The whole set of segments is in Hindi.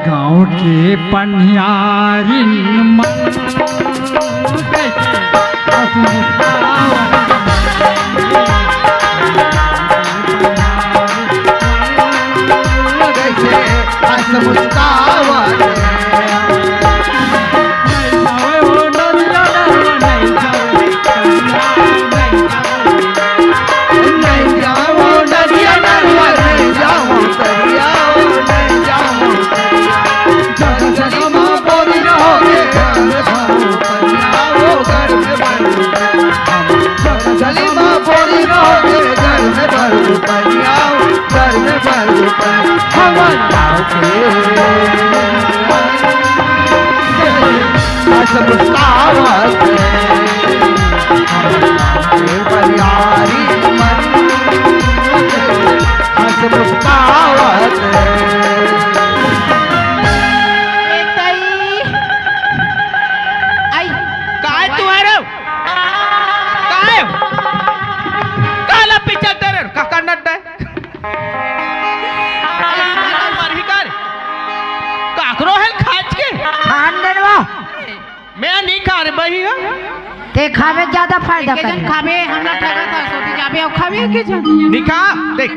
गाँव के पनियारी मन खावे ज्यादा फायदा करे खावे हमरा ठगा था सोती जाबे अब खावे के जा निका देख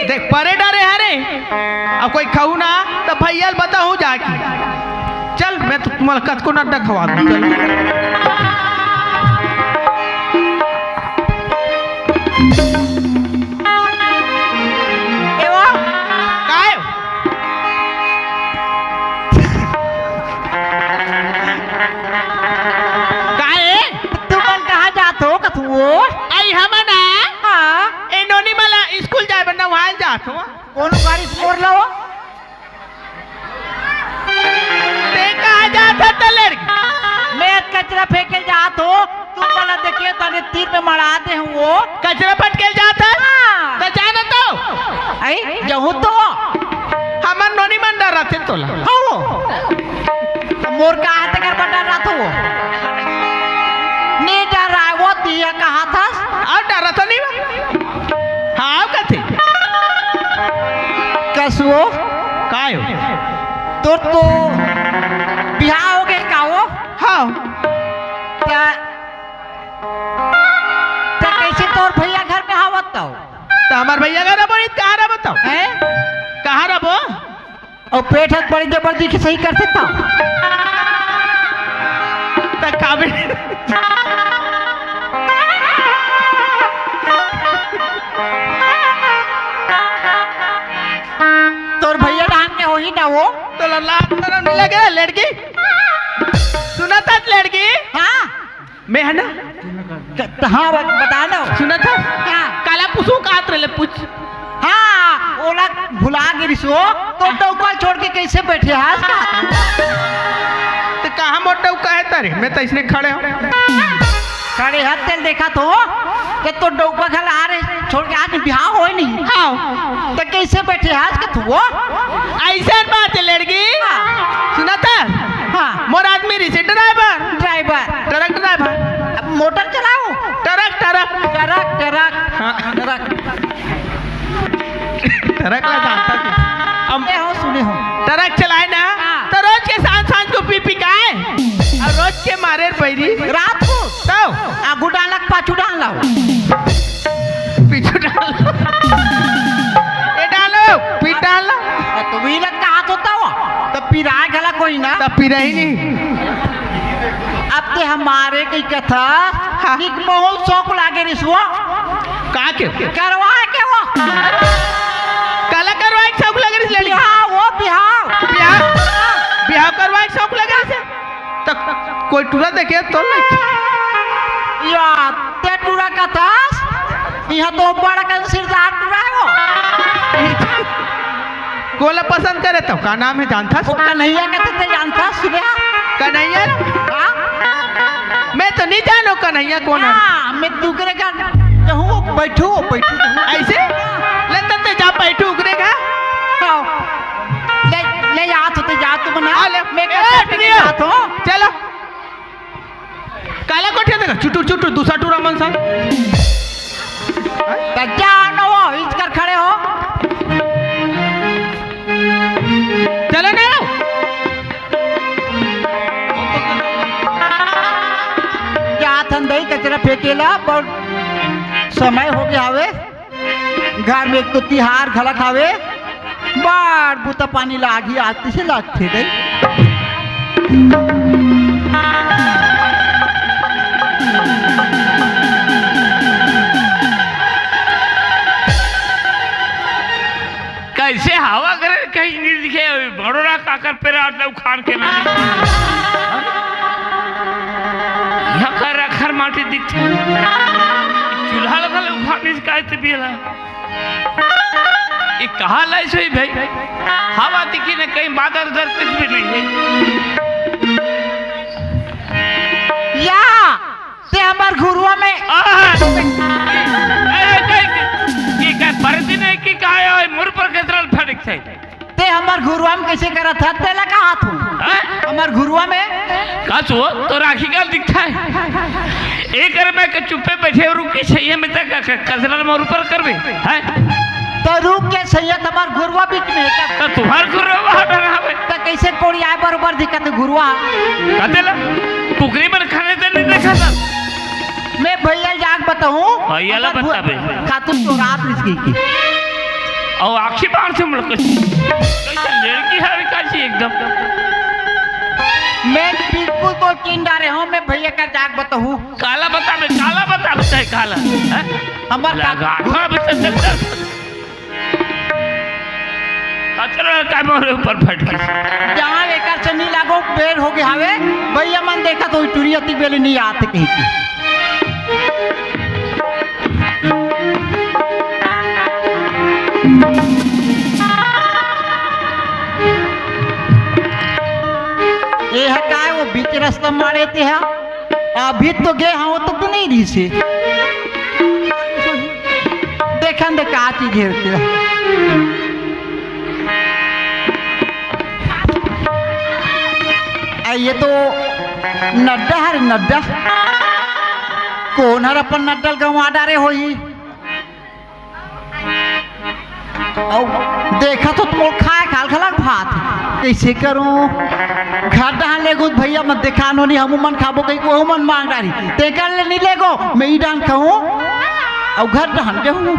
देख परे डरे हरे अब कोई खाऊ ना तो भैया बताऊं जाके चल मैं तो तुम्हारा कत को नड्डा खवा दूं चल एवा काय आई हमना हां ए नोनी मला स्कूल जाए बन्ना वहां जात हो कौन गाड़ी छोड़ लो ते कहां जात है लड़की मैं कचरा फेंके जात हो तू वाला देखिए तने तीर में मरा दे वो कचरा पटके जात है तो जाना तो आई जहू तो हमर नोनी मन डर रहते तोला हो मोर का हाथ कर बटा रात हो नहीं डर रहा है वो दिया कहा था और डर तो नहीं हाँ कथे कसुओ काय हो तो बिहार हो गए का वो हाँ कैसे तोर भैया घर में हावत तो हमार भैया घर बोली कहाँ रहा बताओ कहाँ रहो और पेट हाथ बड़ी जबरदस्ती की सही कर सकता काबिल तोर भैया डांग में हो ही ना वो तो लात करम नहीं लगे लड़की सुना था लड़की हाँ मैं है ना हाँ बता दो सुना था क्या काला पुसू कात रहे पूछ हाँ ओला भुला गिरी सो तो टौका छोड़ के कैसे बैठे हाथ का तो कहाँ मोटा है तारे मैं तो इसने खड़े हो खड़े हाथ तेल देखा तो कि तो डौका खल आ रहे छोड़ के आज बिहार हो नहीं हाँ तो कैसे बैठे हाथ के तू ऐसा बात है लड़की सुना था हाँ मोर आदमी रिसे driver driver truck driver motor चलाओ ट्रक ट्रक ट्रक ट्रक हाँ ट्रक ट्रक ला जानता थी अब हो सुने हो ट्रक चलाए ना तो रोज के सांझ सांझ को पी पी का है और रोज के मारे पैरी रात को तो आगू डालक पाछू डाल लाओ पीछू डालो ये डालो पीठ डालो तो भी लग का हाथ होता हो तो पिरा गला कोई ना तब पी रही नहीं अब ते हमारे की कथा निक मोहल शौक लागे रिसवा का के करवा के वो काला करवाए शौक लगे रिस लड़ी बिहार वो बिहार बिहार बिहार करवाए शौक लगे रिस तो कोई टूरा देखे तो नहीं या ते टूरा कथा यहाँ तो बड़ा का सिरदार टूरा है वो गोला पसंद करे तो का नाम है जानता वो कन्हैया कहते थे जानता सुबह कन्हैया हाँ मैं तो नहीं जानो कन्हैया कौन है हाँ मैं दूसरे का कहूँ बैठू बैठू ऐसे लेते ते जा बैठू उगरे का ले ले जात होते जात तो बना ले मैं कहते जात हो चलो काला कोठिया देखा चुटू चुटू दूसरा टूरा मन सा क्या हो इस कर खड़े हो समय हो गया हवे घर में एक तो तिहार घलक हवे बार बुता पानी लागी आती से लागते गई कैसे हवा करे कहीं नहीं दिखे बड़ोरा काकर पे रात उखाड़ के ना यहाँ कर रखर माटी दिखते चूल्हा लगा उखाड़ने से कहते भी है ये कहाँ लाई सोई भाई हवा दिखी ना कहीं बादल उधर कुछ भी नहीं है या ते हमार घुरुआ में परदी नहीं की कहा मुर पर केतरल फटक से ते हमार घुरुआ में कैसे करा था ते लगा हाथ हमार घुरुआ में कासो तो राखी का दिखता है एक में के चुप्पे बैठे और रुके सही में तक कसरल मोर पर करबे है तो रुक के सही हमार घुरुआ बीच में तो तुम्हार घुरुआ हटा हवे तो कैसे कोड़ी आए बरोबर दिक्कत घुरुआ कतेला कुकरी में खाने दे नहीं देखा था मैं भैया जाग बताऊं भैया ला बताबे खातून तो रात इसकी की और आखी बार से मुड़ कैसे लड़की है काची एकदम मैं बिल्कुल तो कीन डारे हूं मैं भैया का जाग बताऊं काला बता काला हमार लगा बता कचरा का मोरे ऊपर फट गई जहां एकर से नहीं लागो बेर हो गया हवे भैया मन देखा तो टूरी अति बेले नहीं आते कहीं की ये है का वो बीच रास्ता मारे थे है अभी तो गए हाँ वो तो नहीं रही से देखा दे का चीज है ये तो नड्डा है नड्डा कौन हर अपन नड्डल गंवा डारे हो ही देखा तो तुम खाए खाल खलक भात कैसे करूं घर डाल ले गुद भैया मत देखा नो नहीं हम मन खाबो कहीं को मन मांग डारी ते कर ले नहीं लेगो मैं ही डाल खाऊं और घर डाल दे हूं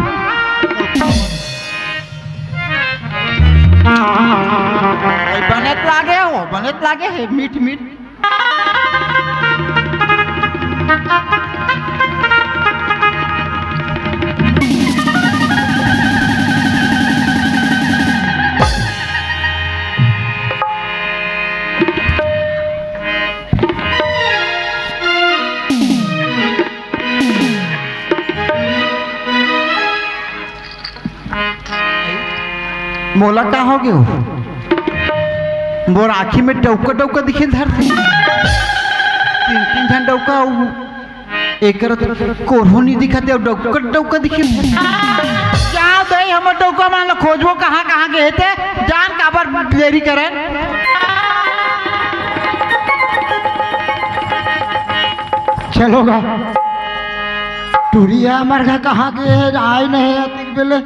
बनत लागे है मीठ मीठ मोला का हो गयो मोर आँखी में डौका डौका दिखे धर से तीन तीन झन डौका एक कोरहो नहीं दिखाते डौका डौका दिखे क्या दे हम डौका मान लो खोजबो कहाँ कहाँ गए थे जान काबर देरी करे चलोगा टूरिया हमारे घर कहाँ के आए नहीं अतिक बेले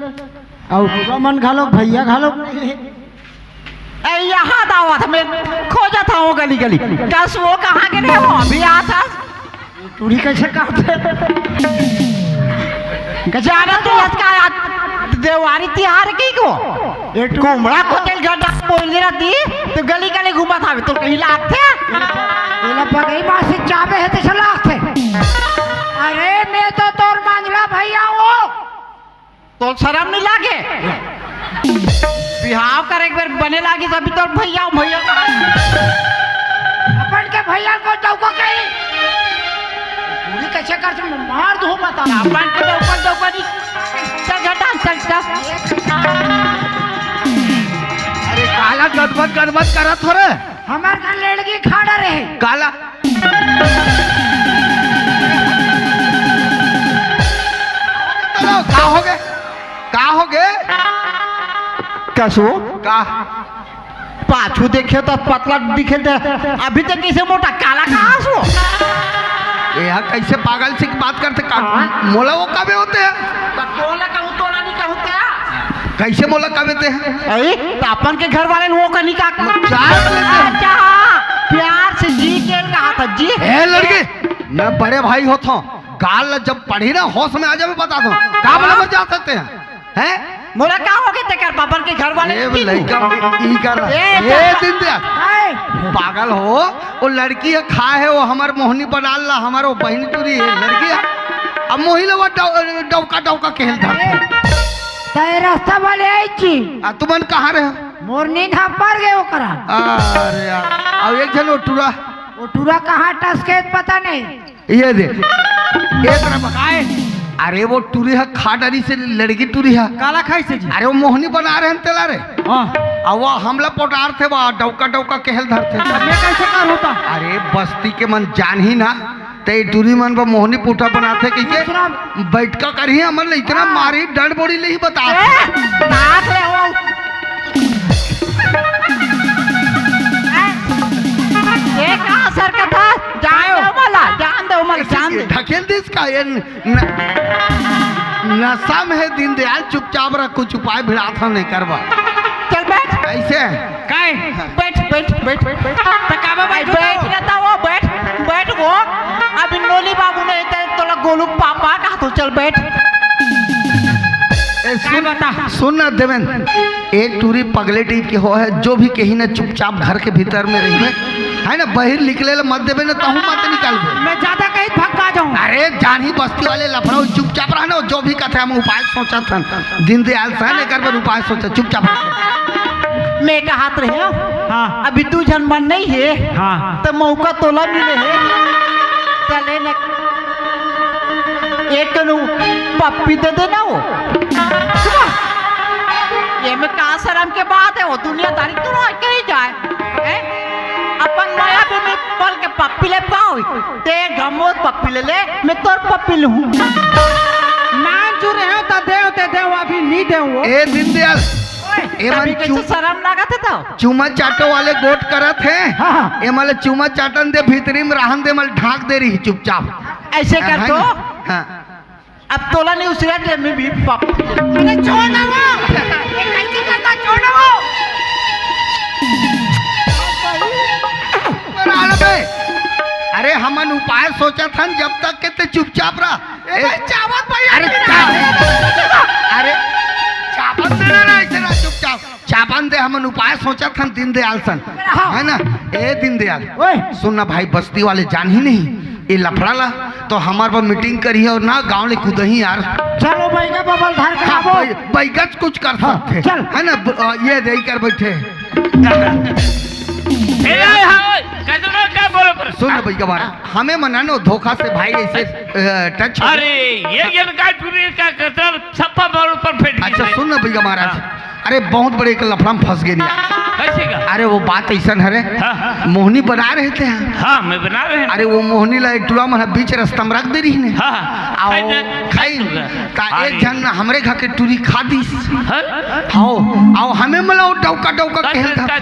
और मन घालो भैया घालो यहाँ दावत में खोजा था वो गली गली कस वो कहाँ के नहीं हो अभी आता टूरी कैसे काटते गजाना तो इसका देवारी तिहार की को कोमड़ा को तेल गड्ढा बोल दे रही तो गली गली घुमा था तो कहीं लागते ये पगई मासी चाबे है तो चलाते अरे मैं तो तोर मांगला भैया वो तो शर्म नहीं लागे बिहाव कर एक बार बने लागी तभी तो भैया भैया अपन के भैया को चौको कहीं पूरी कैसे कर मार दो बता अपन के ऊपर चौका नहीं चल घटा चल अरे काला गदबद करत हो रे हमार का लड़की खाड़ा रहे काला का हो गए कसो का पाछू देखे तो पतला दिखे अभी तक कैसे मोटा काला कहाँ सो यहाँ कैसे पागल से बात करते का मोला वो काबे होते हैं तोला कहूँ तोला नहीं कहूँ क्या कैसे मोला काबे होते हैं अरे तो अपन के घर वाले वो का निकाह प्यार से जी के कहा था जी ए लड़के मैं बड़े भाई होता हूँ गाल जब पढ़ी ना होश में आ जाए बता दो का बोला मर जा सकते हैं मोला का हो गए तेकर बाबर के घर वाले ये लड़का ई कर ये दिन दे पागल हो वो लड़की है खा है वो हमार मोहनी बना ला हमारो बहन टूरी है लड़की है अब मोहिला वो डौका डौका कहल था तय रास्ता वाले आई छी तुमन कहाँ रहे मोर नींद हम पर गए ओकरा अरे यार अब एक जन वो टूरा कहाँ टस के पता नहीं ये दे एक बकाए अरे वो टूरी है खाटरी से लड़की टूरी है काला खाई से जी अरे वो मोहनी बना रहे हैं तेला रे अब वो हमला पोटार थे वो डौका डौका कहल धर थे मैं कैसे कर होता अरे बस्ती के मन जान ही ना ते टूरी मन पर मोहनी पुठा बनाते कि के बैठका करी हमन ले इतना मारी डर बोड़ी ले ही बता नाक ले वो ये का असर का था जान दो मला ढकेल दिस का ये नशा में है दीनदयाल चुपचाप रख कुछ उपाय भिड़ात हम नहीं करवा चल बैठ ऐसे काय बैठ बैठ बैठ बैठ तकाबा बैठ बैठ रहता वो बैठ बैठ वो अभी नोली बाबू ने तोला गोलू पापा कहा तो चल बैठ सुन ना देवेंद्र एक टूरी पगले टीप के हो है जो भी कहीं ना चुपचाप घर के भीतर में रही है ना बाहर निकले मत देवे ना तहु मत निकाल दे मैं ज्यादा कहीं भगा जाऊं अरे जान ही बस्ती वाले लफड़ो चुपचाप रहना जो भी कथे हम उपाय सोचा था दीनदयाल सहने कर पर उपाय सोचा चुपचाप मैं का हाथ रहे हो हाँ अभी तू जन मन नहीं है हाँ तो मौका तोला मिले है चले न एक कनु पप्पी दे देना वो ये में कहा शर्म के बात है वो दुनियादारी तो कहीं जाए अपन माया पे में पल के पप्पी ले पाओ ते गमोत पप्पी ले ले मैं तोर पप्पी लूं मान जो रहे हो तो दे अभी नहीं दे वो ए दीनदयाल एमन शर्म लागत है तो चुमा चाटो वाले गोट करत है ए माले चुमा चाटन दे भीतरी में रहन दे मल ढाक दे रही चुपचाप ऐसे कर दो अब तोला नहीं उसे ले मैं भी पाप मैंने छोड़ना वो ये कैसे करता छोड़ना वो अरे हमन उपाय सोचा था जब तक के ते चुपचाप रहा चावत भाई अरे चापन देना ना ऐसे ना चुपचाप चापन दे हमन उपाय सोचा था दीनदयाल सन है ना ए दीनदयाल सुनना भाई बस्ती वाले जान ही नहीं ये लफड़ा ला तो हमारे पर मीटिंग करी और ना गांव ले कूद ही यार चलो बैगा बबल धर के हाँ, बैगच कुछ कर सकते चल है ना ये दे कर बैठे सुन बैगा बारा हमें मनानो धोखा से भाई ऐसे टच अरे ये का टूरी का कतर छप्पा मारो पर फेंक अच्छा सुन ना भैया महाराज अरे बहुत बड़े एक लफड़ा में फंस गए कैसे का अरे वो बात ऐसा है मोहनी बना रहे थे हाँ मैं बना रहे हैं अरे वो मोहनी ला एक टुरा में बीच रास्ता में रख दे रही ने खाई एक जन हमरे घर के टूरी खा दी आओ हमें मला डौका डौका का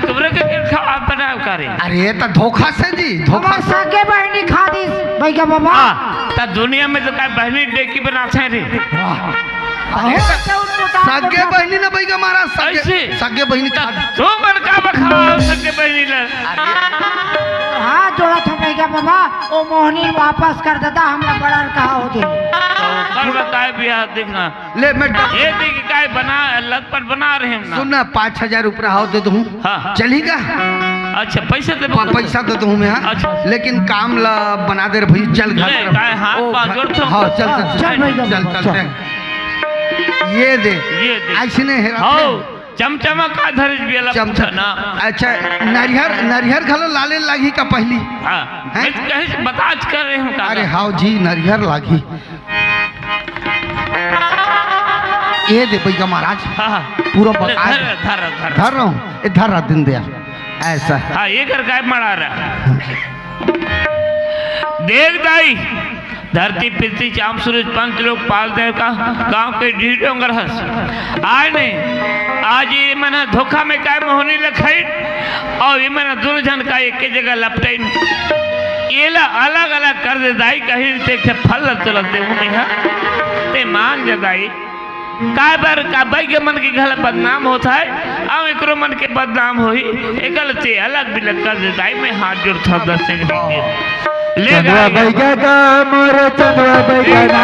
तुमरे के खा बनाओ करे अरे तो धोखा से जी धोखा सके बहनी खा दी भैया बाबा ता दुनिया में तो का बहनी डेकी बनाते रे सगे बहनी ना भाई हमारा सगे बहनी का तो मन का बखाओ सगे बहनी ना हाँ जोड़ा था भैया बाबा वो मोहनी वापस कर देता हमने बड़ा कहा हो दे कर बताए बिया देखना ले मैं ये देख काय बना लत पर बना रहे हम ना सुन ना 5000 रुपया हो दे दूं चलेगा अच्छा पैसे दे पैसा दे दूं मैं लेकिन काम ला बना दे भाई चल घर हाँ चल चल ये दे ऐसने है चमचमा का धरिस बेला चमचा ना अच्छा नरिहर खलो लाले लागी का पहली हां मैं कहीं बताज कर रहे हूं अरे हां जी नरिहर लागी ये दे भैया महाराज हां पूरा धर रहा हूं इधर दिन दे ऐसा हां ये कर काय मड़ा रहा देख दाई धरती पृथ्वी चाम सूरज पंच लोग पाल दे का गांव के ढी डोंगर हंस आए नहीं आज ये मना धोखा में काय मोहनी लखाई और ये मना दुर्जन का एक जगह लपटाई ये ला अलग अलग कर दे दाई कहीं से फल चलते हूँ है ते मान जा दाई काय बार का भाई के मन के घर बदनाम होता है अब एकरो मन के बदनाम होई एक गलती अलग भी लग कर दे दाई में हाथ जोड़ था 10 सेकंड ले चंदवा गए बैठा मोर चंदवा बैठा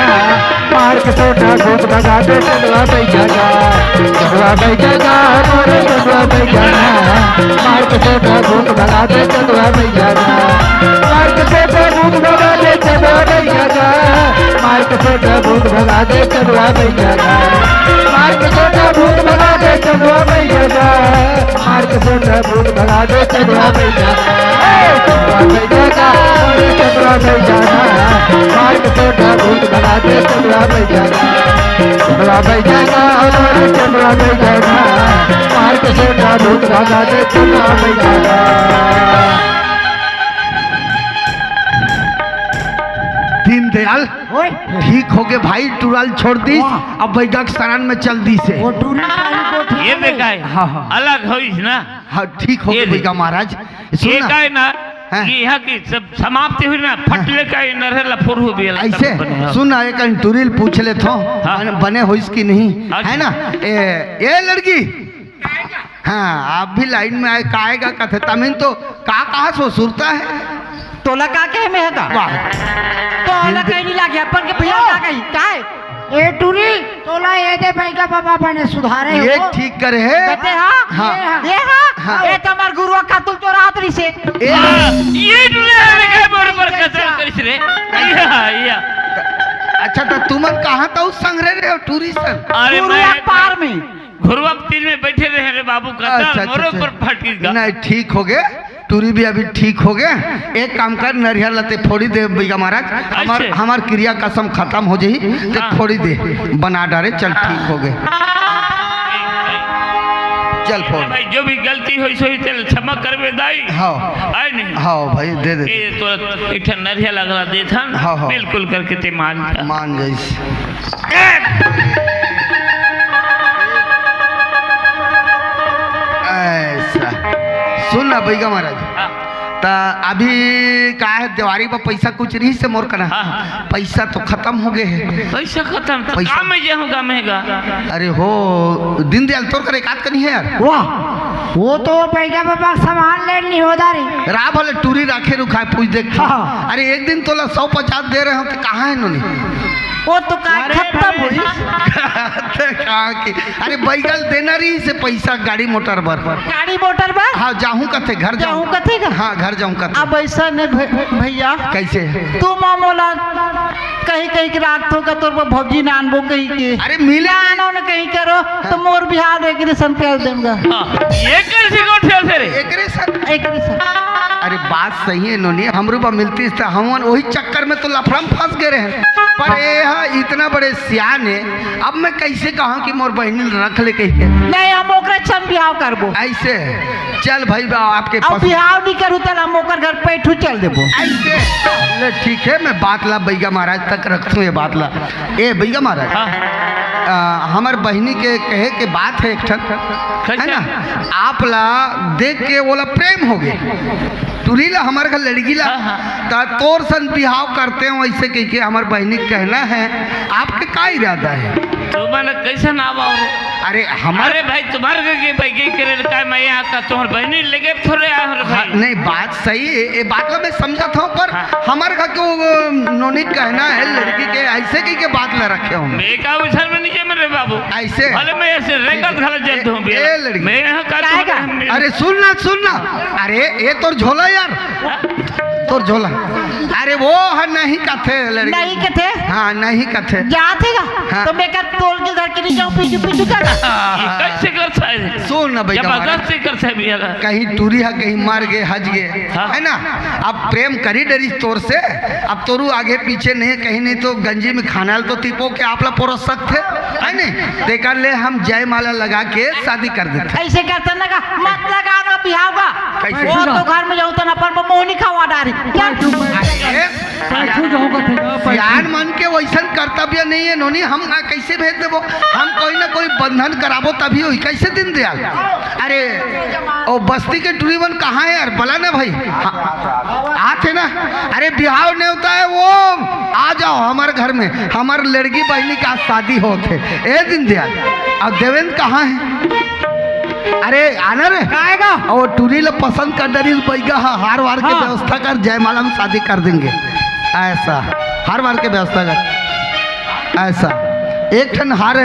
मार के सोटा घूम भगा दे चंदवा बैठा चंदवा बैठा मोर चंदवा बैठा मार के सोटा घूम भगा दे चंदवा बैठा मार के सोटा घूम भगा दे चंदवा बैठा मार के सोटा घूम भगा दे चंदवा बैठा मार के सोटा घूम भगा दे चंदवा बैठा मार के सोटा घूम भगा दे चंदवा बैठा चंदवा बैठा चंदवा बैठा मार के सोटा घूम भगा दे चंदवा बैठा चंदवा बैठा चंदवा बैठा मार के सोटा घूम भगा दे चंदवा बैठा। दीनदयाल ठीक हो गए भाई, टुराल छोड़ दी अब बैठक सरान में चल दी से। वो टूरी ये देखा है हाँ, हाँ। अलग होइस ना हाँ ठीक हो ये गए भैया महाराज। ये सुन ना, का है ना हाँ। कि यहाँ की सब समाप्ति हुई ना फटले का ये नरहे लफुर हो भी ऐसे सुन ना एक टुरिल पूछ ले थो हाँ। बने हो इसकी नहीं अच्छा। है ना। ए लड़की हाँ आप भी लाइन में आए काएगा कथे तमिन तो कहाँ सो सुरता है तोला का के में है का वाह तो अलग कहीं नहीं लागे अपन के भैया का कहीं का है ए टूरी तोला ये दे भाई का बाबा बने सुधारे ये ठीक करे है कहते हाँ हाँ। ये हाँ हाँ। ये तुम्हार गुरुआ का तुम तो रात रही से ए, ये डुले के बरोबर कसर करिस रे या अच्छा तो तुमन कहाँ था उस संग्रह रहे हो टूरिस्ट। अरे गुरुआ मैं पार में घुरवा तीन में बैठे रहे रे बाबू का मोरो पर फट गया नहीं ठीक हो गए टूरी भी अभी ठीक हो गए। एक काम कर नरियर लते फोड़ी दे भैया महाराज हमार क्रिया कसम खत्म हो जाही तो हाँ। फोड़ी दे बना डाले चल ठीक हो गए चल फोड़ भाई जो भी गलती हुई सो चल क्षमा करबे दाई हाँ आए नहीं हाँ भाई दे दे ये तो इठन नरिया लगला दे था हाँ, हाँ। बिल्कुल करके ते मान जा। मान जाइस ऐसा सुन ना भैया महाराज हाँ, ता अभी का है दिवाली पर पैसा कुछ नहीं से मोर करना हाँ, हाँ। पैसा तो खत्म हो गए है। पैसा खत्म तो पैसा- काम में जाऊंगा महंगा अरे हो दीनदयाल तोर करे काट करनी है यार वाह वो तो पैगा बाबा सामान ले नहीं होता रे राह भले टूरी राखे रुखा पूछ देख हाँ। अरे एक दिन तोला 150 दे रहे हो तो कहाँ है नोनी वो तो का खत्म हुई कहाँ की अरे बैगल देना रही से पैसा गाड़ी मोटर पर गाड़ी मोटर बा हाँ जाऊँ कथे घर जाऊँ कथे का? हाँ घर जाऊँ कथे अब ऐसा नहीं भैया कैसे तू मामोला कहीं कहीं के रात हो का तोर पर भौजी ना अनबो कहीं के अरे मिले आनो न कहीं करो तो मोर बिहार एग्रेशन कर देंगे हाँ, ये कैसे को ठेल से रे एकरे साथ एग्रेशन अरे बात सही है नोनी हमरो बा मिलती था हम वही चक्कर में तो लफड़ा में फंस गए रहे पर ये हाँ इतना बड़े सियान है अब मैं कैसे कहूँ कि मोर बहनी रख ले कही नहीं हम ओकरे संग बिहाव करबो ऐसे चल भाई बा आपके अब पास बिहाव नहीं करू तो हम ओकर घर पैठू चल देबो ऐसे ले ठीक है मैं बात ला भैया महाराज तक रखूँ ये बात ला ए भैया महाराज हाँ, हमार बहनी के कहे के बात है एक ठन है ना आप ला देख के बोला प्रेम हो गए तुरी ला हमारे घर लड़की ला ता तोर सन बिहाव करते हो ऐसे कह के हमार बहनी कहना है आपके का इरादा है तो मैंने कैसे ना आवा अरे हमारे अरे भाई तुम्हारे घर के भाई के करे का मैं यहाँ का तुम्हारे बहनी लेके थोड़े आ रहे हाँ, भाई नहीं बात सही है ये बात ला मैं समझा था पर हमारे घर को नोनी कहना है लड़की के ऐसे कह के बात ला रखे हो मैं का विचार में नहीं मेरे बाबू ऐसे भले मैं ऐसे रेगत घर जल्द हूँ भी ए लड़की। मैं यहाँ का अरे सुन ना अरे ये तो झोला यार तो झोला अरे वो है नहीं कथे लड़की नहीं कथे हाँ नहीं कथे जाते का हाँ। तो मैं का तोल के घर के नीचे पीछू पीछू कर कैसे करता है सुन ना भैया हमारा। जबरदस्ती करता है भैया कहीं टूरी है कहीं मार गए हज गए हाँ। है ना अब प्रेम करी डरी तोर से अब तोरू आगे पीछे नहीं कहीं नहीं तो गंजी में खाना तो तीपो के आप ला पोरस सकते है नहीं देकर ले हम जयमाला लगा के शादी कर देते ऐसे करता ना का मत लगाना बिहाव का कैसे? वो तो घर में जाऊँ तो ना पर मोह नहीं खावा डारी क्या यार मन के वैसा कर्तव्य नहीं है नोनी हम कैसे भेज देबो हम कोई ना कोई बंधन कराबो तभी हुई कैसे दिन दयाल अरे ओ बस्ती के टूरीवन कहाँ है यार बोला ना भाई आते ना अरे बिहाव नहीं होता है वो आ जाओ हमारे घर में हमारे लड़की बहनी का शादी होते ए दिन दयाल अब देवेंद्र कहाँ है अरे आना रे आएगा और टूरी ला पसंद कर डरी बैगा हार वार के व्यवस्था कर जयमाला में शादी कर देंगे ऐसा हार वार के व्यवस्था कर ऐसा एक ठन हार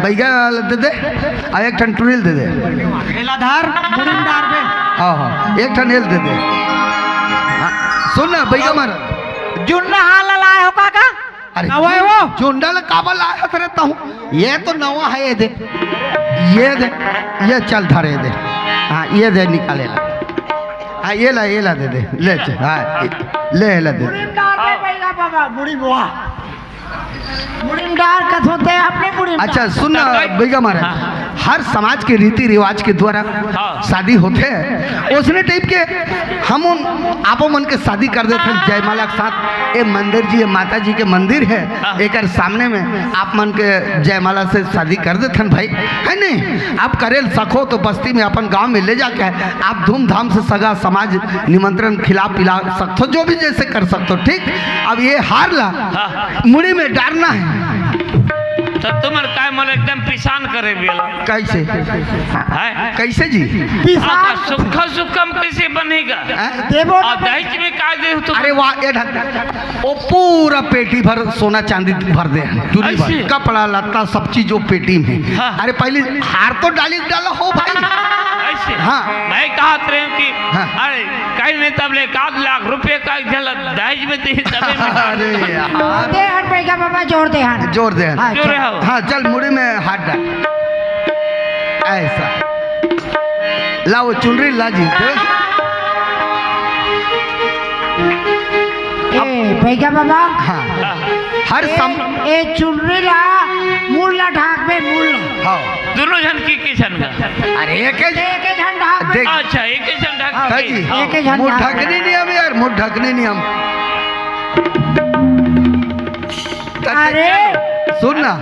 बैगा दे दे और एक ठन टूरिल दे दे हेलाधार मुरिंदार में हाँ एक ठन एल दे दे हाँ, सुन ना बैगा मार जुन्ना हाल लाए हो काका अरे नवा है वो? चुंडा ला काबल लाया रहता हूँ ये तो नवा है ये दे ये चल धरे दे हाँ ये दे निकाले ला हाँ ये ला दे दे ले चल हाँ ले ला दे बाबा बुढ़ी बुआ मुड़ीदार कथ होते हैं अपने मुड़ी अच्छा सुन ना बैगा मारे हर समाज के रीति रिवाज के द्वारा शादी होते हैं उसने टाइप के हम उन आपो मन के शादी कर देते हैं जयमाला के साथ ये मंदिर जी माता जी के मंदिर है एक सामने में आप मन के जयमाला से शादी कर देते हैं भाई है नहीं आप करे सको तो बस्ती में अपन गांव में ले जाके आप धूमधाम से सगा समाज निमंत्रण खिला पिला सकते हो जो भी जैसे कर सकते हो ठीक अब ये हार ला मुड़ी में डालना है तो तुम्हारे काय मोल एकदम पिसान करे बेला कैसे है कैसे जी सुखा सुखम कैसे बनेगा देवो और दहेज में का दे तुम अरे वाह ये ढक वो पूरा पेटी भर सोना चांदी भर दे चूड़ी भर ऐसे? कपड़ा लत्ता सब चीज वो पेटी में हाँ। अरे पहले हार तो डाला हो भाई ऐसे हाँ। मैं कहा रहे कि हाँ। अरे कहीं नहीं तब ले 1 लाख रुपए का झलक दहेज में दे तबे में अरे यार दे हट बैठा बाबा जोड़ दे हट जोर दे हाँ, जोर है वो। हाँ चल मुड़ी में हाथ डाल ऐसा ला वो चुनरी ला जी ए बैठा बाबा हाँ हर सम ए चुनरी ला मूल ला ढाक में मूल हाँ दोनों जन की किशन का अरे एक ही देख के झंडा देख अच्छा एक ही जन ढक हाँ के, जी हाँ। एक ही झंडा मुँह ढकने नहीं हम यार मुँह ढकने नहीं हम अरे सुन ना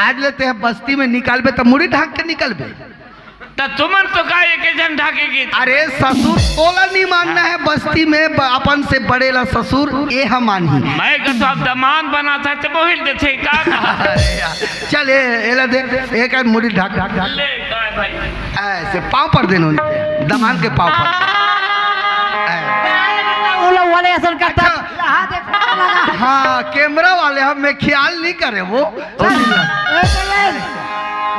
आज लेते हैं बस्ती में निकालबे तो मुड़ी ढाक के निकलबे तो तुमन तो का एक ही जन ढकेगी अरे ससुर तोला नहीं मानना है बस्ती में अपन से बड़ेला ससुर ये हम मानी मैं का तो अब दमान बना था तो मोहिल देते का कहा अरे यार, चल एला दे एक आध मुड़ी ढाक ढाक ढाक ले काय भाई ऐसे पाँव पर देनो दमान के पाँव पर वो लोग वाले असर करता अच्छा। हाँ देख पता लगा हाँ कैमरा वाले हमें ख्याल नहीं करे वो ए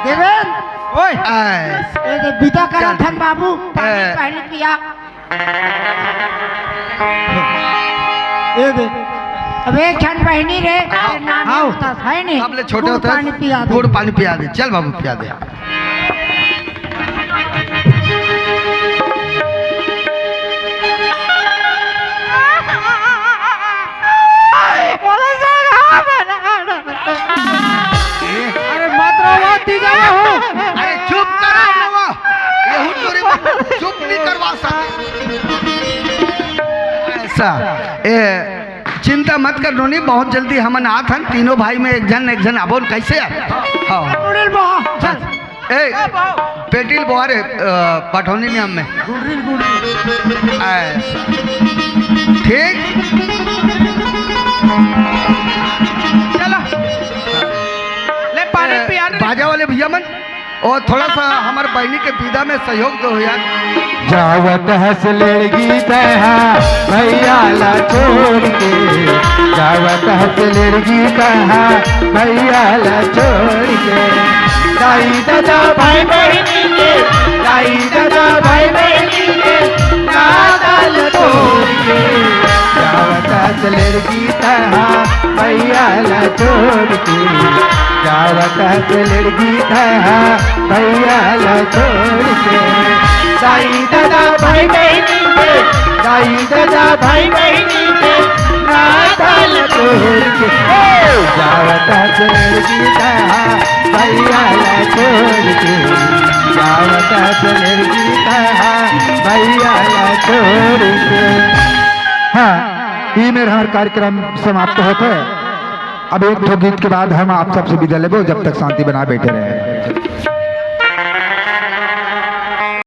देवेन ओए ऐसे ए दे बिता करा चल। थन बाबू ए। पानी पिया ए दे अब एक क्षण बहनी रे नाम आओ। होता है नहीं अब ले छोटे गुड़ होते पानी पिया हैं दे गुड़ पानी पिया दे चल बाबू पिया दे अरे मत रहो तीजा हो अरे चुप करो नवा यहू तोरे चुप नहीं करवा सकते ऐसा चिंता मत कर रोनी बहुत जल्दी हमन आत हन तीनों भाई में एक जन आबोन कैसे हाँ उड़ेल बहा चल ए पेटिल बोरे पठौनी में हमें ऐसा ठीक चला ले पानी पिया दे। बाजा वाले भैया मन और थोड़ा सा हमारे बहनी के विदा में सहयोग दो यार जावत हंस लड़गी कहा भैया ला छोड़ के जावत हंस लड़गी कहा भैया ला छोड़ के दाई दादा भाई बहनी के दाई दादा भाई बहनी के नादाल छोड़ के जावत हंस लड़गी कहा भैया ला छोड़ के जावत हंस लड़गी कहा भैया ला छोड़ के दाई दादा भाई बहनी के दाई दादा भाई बहनी के नादाल छोड़ के जावत हंस लड़गी कहा भैया ला छोड़ के जावत हंस लड़गी कहा भैया ला छोड़ के हाँ ये मेरा हमारा कार्यक्रम समाप्त होता है अब एक ठो गीत के बाद हम आप सबसे विदा लेबो जब तक शांति बना बैठे रहे